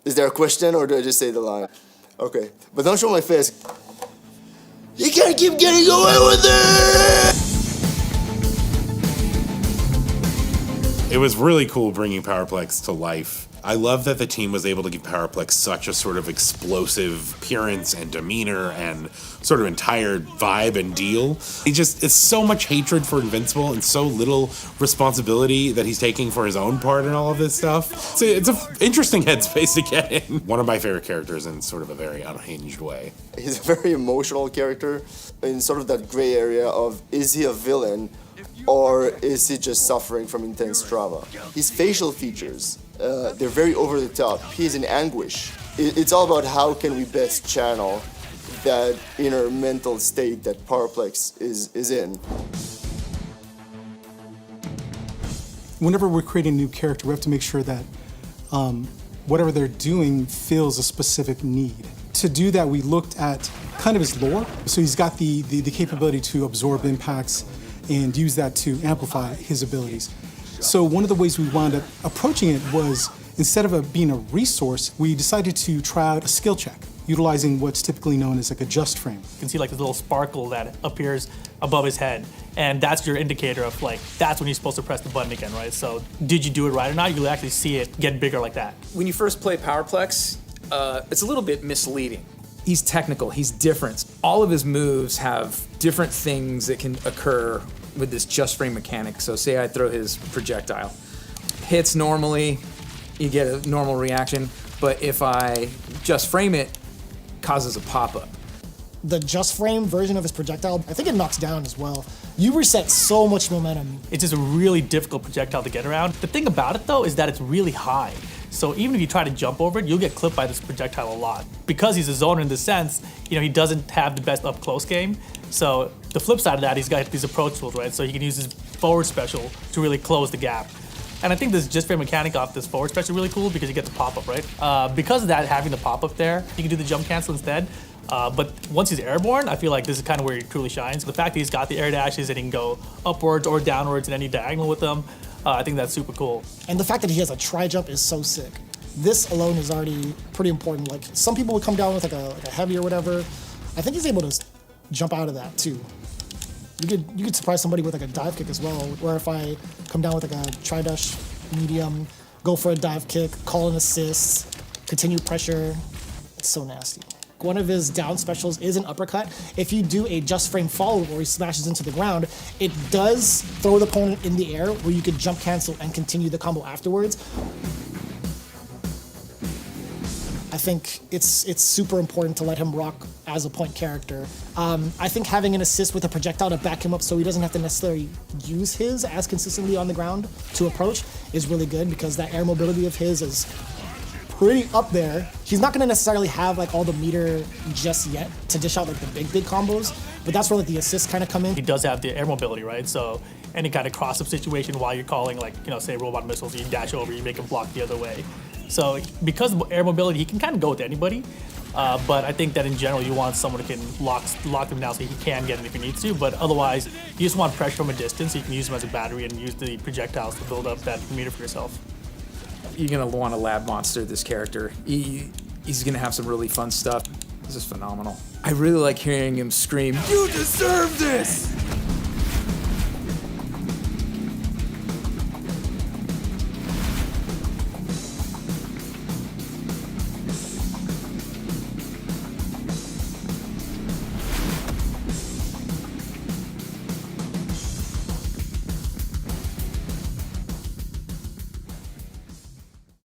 Is there a question or do I just say the line? Okay, but don't show my face. You can't keep getting away with it! It was really cool bringing Powerplex to life. I love that the team was able to give Powerplex such a sort of explosive appearance and demeanor and sort of entire vibe and deal. It's so much hatred for Invincible and so little responsibility that he's taking for his own part in all of this stuff. It's an interesting headspace to get in. One of my favorite characters in sort of a very unhinged way. He's a very emotional character in sort of that gray area of, is he a villain or is he just suffering from intense trauma? His facial features, they're very over the top. He's in anguish. It's all about how can we best channel that inner mental state that Powerplex is in. Whenever we're creating a new character, we have to make sure that whatever they're doing fills a specific need. To do that, we looked at kind of his lore. So he's got the capability to absorb impacts and use that to amplify his abilities. So one of the ways we wound up approaching it was, instead of being a resource, we decided to try out a skill check, utilizing what's typically known as like a just frame. You can see like this little sparkle that appears above his head, and that's your indicator of like, that's when you're supposed to press the button again, right? So did you do it right or not? You'll actually see it get bigger like that. When you first play Powerplex, it's a little bit misleading. He's technical, he's different. All of his moves have different things that can occur with this just frame mechanic. So say I throw his projectile. Hits normally, you get a normal reaction, but if I just frame it, causes a pop-up. The just frame version of his projectile, I think it knocks down as well. You reset so much momentum. It's just a really difficult projectile to get around. The thing about it though is that it's really high. So even if you try to jump over it, you'll get clipped by this projectile a lot. Because he's a zoner in this sense, he doesn't have the best up-close game. So the flip side of that, he's got these approach tools, right? So he can use his forward special to really close the gap. And I think this just frame mechanic off this forward special is really cool because you get the pop-up, right? Because of that, having the pop-up there, you can do the jump cancel instead. But once he's airborne, I feel like this is kind of where he truly shines. The fact that he's got the air dashes and he can go upwards or downwards in any diagonal with them, I think that's super cool. And the fact that he has a tri-jump is so sick. This alone is already pretty important. Like, some people would come down with like a heavy or whatever. I think he's able to jump out of that too. You could surprise somebody with like a dive kick as well, where if I come down with like a tri-dash medium, go for a dive kick, call an assist, continue pressure, it's so nasty. One of his down specials is an uppercut. If you do a just frame follow where he smashes into the ground, it does throw the opponent in the air where you could jump cancel and continue the combo afterwards. I think it's super important to let him rock as a point character. I think having an assist with a projectile to back him up so he doesn't have to necessarily use his as consistently on the ground to approach is really good, because that air mobility of his is pretty up there. He's not gonna necessarily have like all the meter just yet to dish out like the big combos, but that's where like the assists kind of come in. He does have the air mobility, right? So any kind of cross-up situation while you're calling, like, say robot missiles, you dash over, you make him block the other way. So because of air mobility, he can kind of go with anybody. But I think that in general, you want someone who can lock them down so he can get it if he needs to. But otherwise, you just want pressure from a distance. So you can use them as a battery and use the projectiles to build up that meter for yourself. You're gonna want to lab monster this character. He's gonna have some really fun stuff. This is phenomenal. I really like hearing him scream, "You deserve this!"